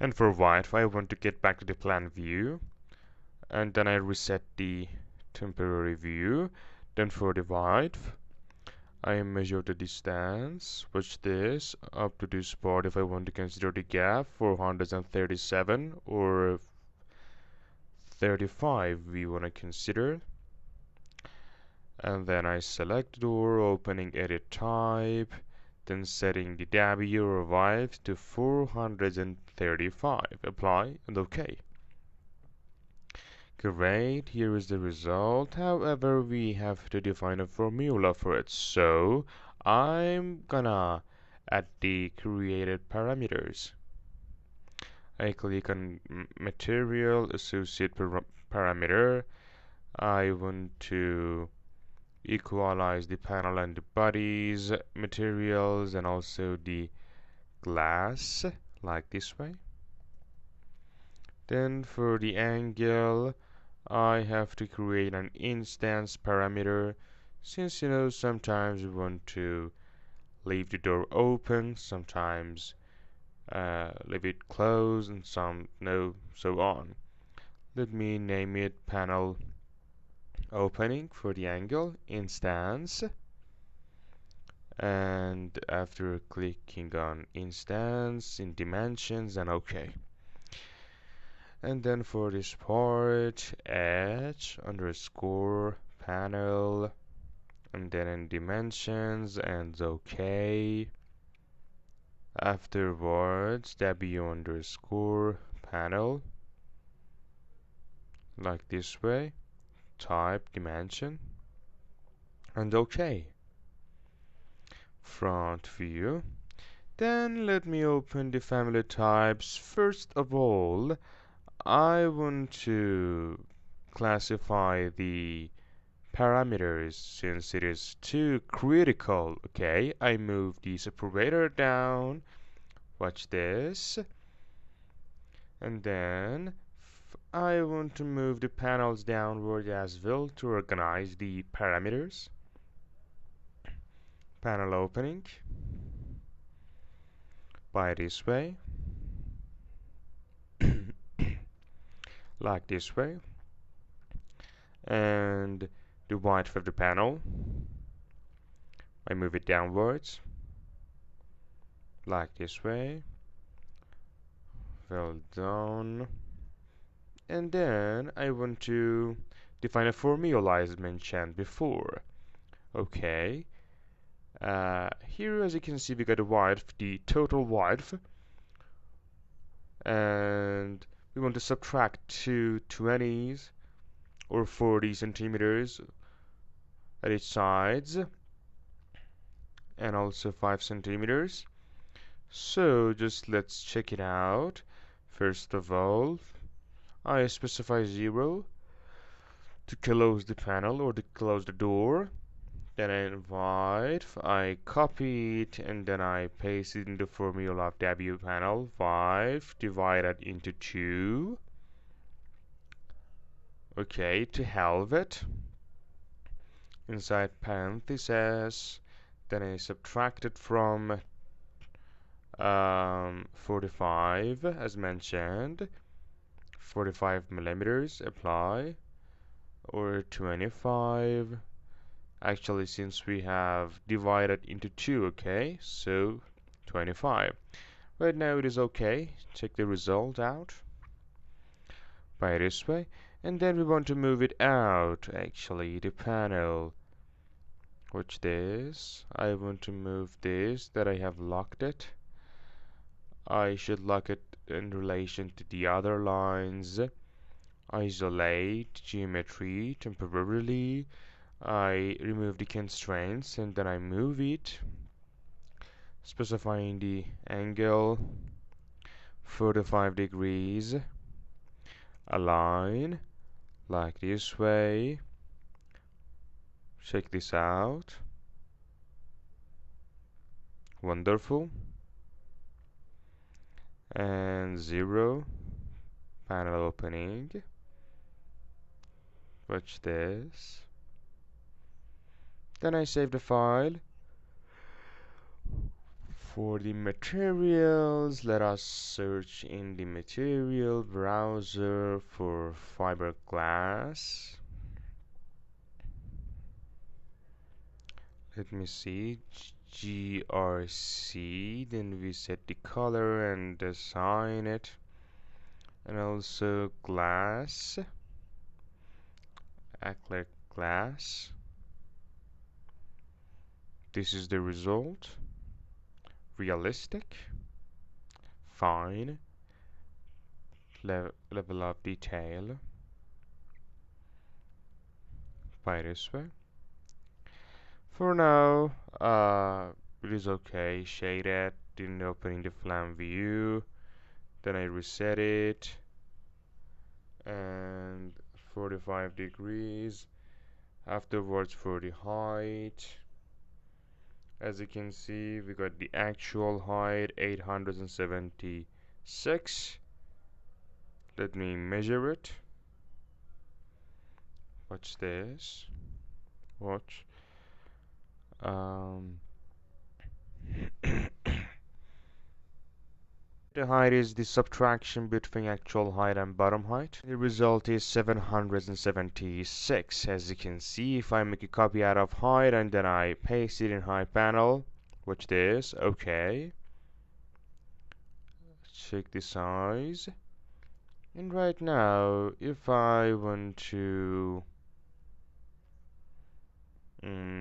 And for white, I want to get back to the plan view, and then I reset the temporary view. Then for the white, I measure the distance, watch this, up to this part if I want to consider the gap, 437 or 35 we want to consider. And then I select door, opening edit type, then setting the W or width to 435, apply and OK. Great, here is the result. However, we have to define a formula for it, so I'm gonna add the created parameters. I click on material, associate parameter. I want to equalize the panel and the bodies, materials, and also the glass, like this way. Then for the angle, I have to create an instance parameter, since sometimes we want to leave the door open, sometimes leave it closed, and some no, so on. Let me name it panel opening for the angle instance, and after clicking on instance in dimensions and OK. And then for this part, edge underscore panel, and then in dimensions and OK. Afterwards, W underscore panel, like this way, type dimension and OK. Front view. Then let me open the family types. First of all, I want to classify the parameters since it is too critical. Okay, I move the separator down. Watch this. And then I want to move the panels downward as well to organize the parameters. Panel opening by this way, like this way, and the width of the panel, I move it downwards, like this way. Well done. And then I want to define a formula as mentioned before. Okay. Here, as you can see, we got a width, the total width, and we want to subtract two 20s or 40 centimeters at each sides, and also 5 centimeters. So just let's check it out. First of all, I specify 0 to close the panel or to close the door. Then I invite, I copy it, and then I paste it in the formula of W panel 5 divided into 2. Okay, to halve it. Inside parentheses, then I subtract it from 45 as mentioned. 45 millimeters, apply, or 25. Actually, since we have divided into 2, okay, so 25. Right now it is okay. Check the result out by this way, and then we want to move it out, actually, the panel. Watch this. I want to move this, that I have locked it. I should lock it in relation to the other lines. Isolate geometry temporarily. I remove the constraints and then I move it, specifying the angle 45 degrees, align like this way. Check this out. Wonderful. And 0 panel opening. Watch this. Then I save the file. For the materials, let us search in the material browser for fiberglass. Let me see, GRC, then we set the color and assign it, and also glass, acrylic glass. This is the result. Realistic, fine, level of detail, by this way. For now, it is okay. Shaded, didn't opening the flame view. Then I reset it, and 45 degrees. Afterwards, for the height, as you can see, we got the actual height 876. Let me measure it. Watch this. Watch. The height is the subtraction between actual height and bottom height. The result is 776. As you can see, if I make a copy out of height and then I paste it in height panel, watch this. Okay. Check the size. And right now, if I want to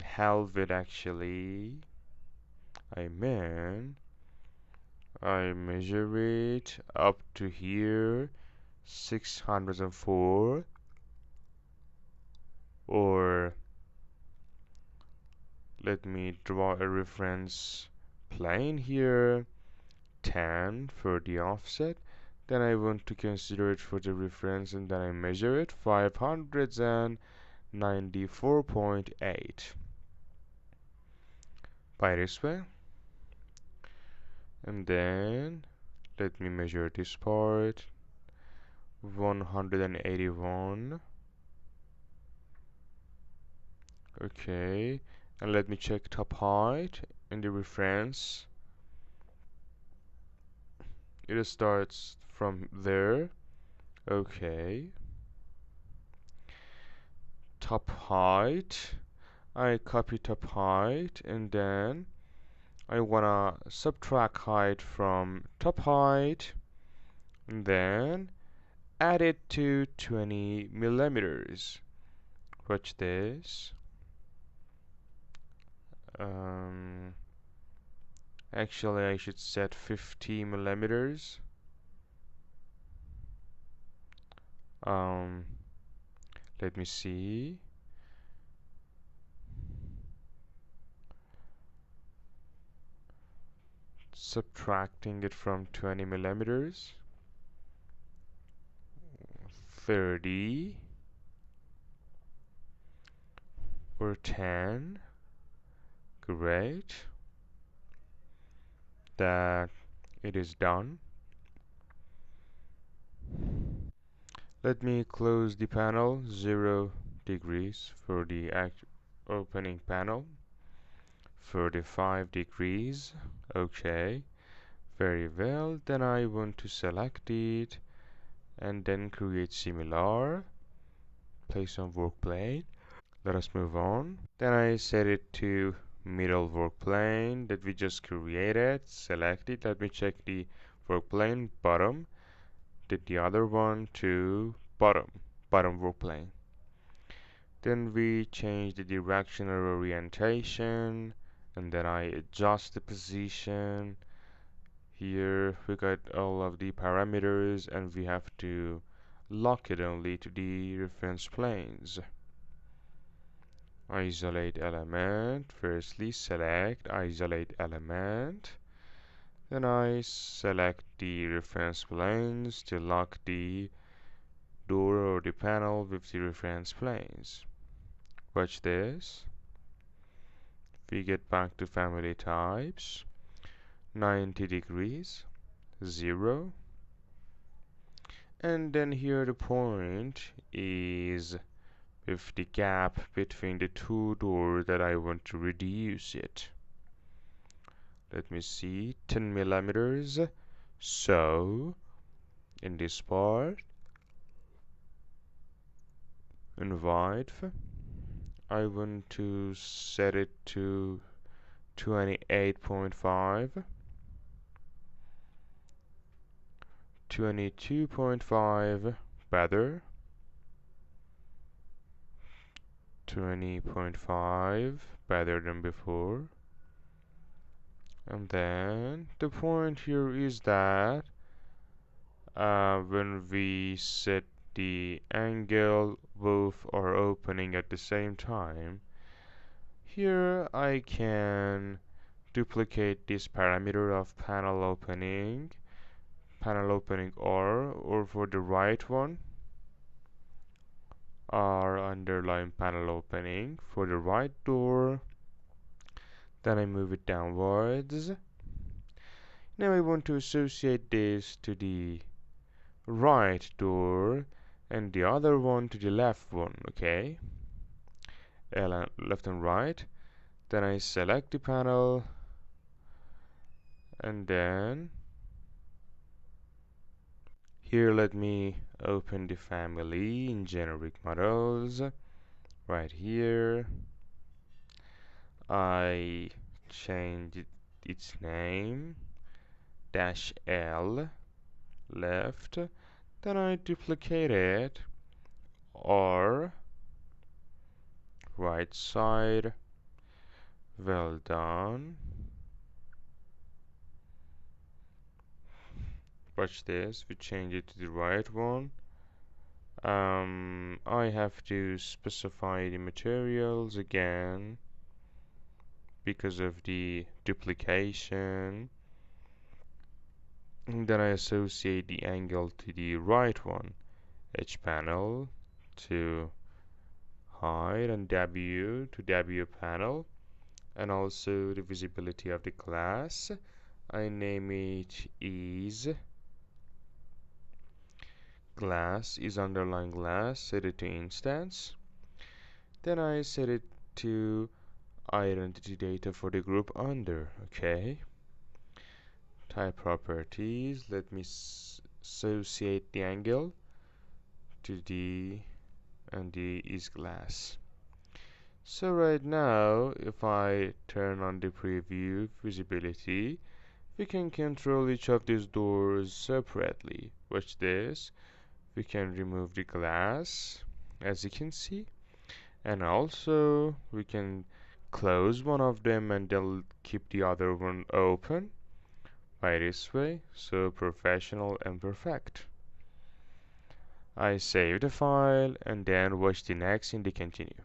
halve it, actually, I measure it up to here, 604, or let me draw a reference plane here, 10 for the offset. Then I want to consider it for the reference, and then I measure it, 594.8 by this way. And then let me measure this part, 181. Okay, and let me check top height in the reference. It starts from there. Okay, top height, I copy top height, and then I wanna subtract height from top height, and then add it to 20 millimeters. Watch this. Actually, I should set 50 millimeters. Let me see. Subtracting it from 20 millimeters. 30 or 10. Great. That it is done. Let me close the panel, 0 degrees for the opening panel, 35 degrees. Okay, very well. Then I want to select it and then create similar, place on work plane. Let us move on. Then I set it to middle work plane that we just created. Select it. Let me check the work plane bottom. Did the other one to bottom work plane. Then we change the direction or orientation, and then I adjust the position. Here we got all of the parameters, and we have to lock it only to the reference planes. Isolate element. Firstly, select isolate element. Then I select the reference planes to lock the door or the panel with the reference planes. Watch this. We get back to family types. 90 degrees, 0. And then here the point is with the gap between the two doors that I want to reduce it. let me see, 10 millimeters. So in this part, in width, I want to set it to 28.5, 22.5 better, 20.5 better than before. And then the point here is that when we set the angle, both are opening at the same time. Here I can duplicate this parameter of panel opening or for the right one, R underline panel opening for the right door. Then I move it downwards. Now I want to associate this to the right door and the other one to the left one, okay? Left and right. Then I select the panel and then here let me open the family in generic models. Right here I change its name -L left, then I duplicate it, or right side, well done. Watch this, we change it to the right one. I have to specify the materials again because of the duplication. And then I associate the angle to the right one, H panel to height and W to W panel, and also the visibility of the class. I name it is glass, is underline glass, set it to instance. Then I set it to identity data for the group under, okay? Type properties, let me associate the angle to D, and D is glass. So right now, if I turn on the preview visibility, we can control each of these doors separately. Watch this. We can remove the glass, as you can see, and also we can close one of them and then keep the other one open by this way. So professional and perfect. I save the file and then watch the next in the continue.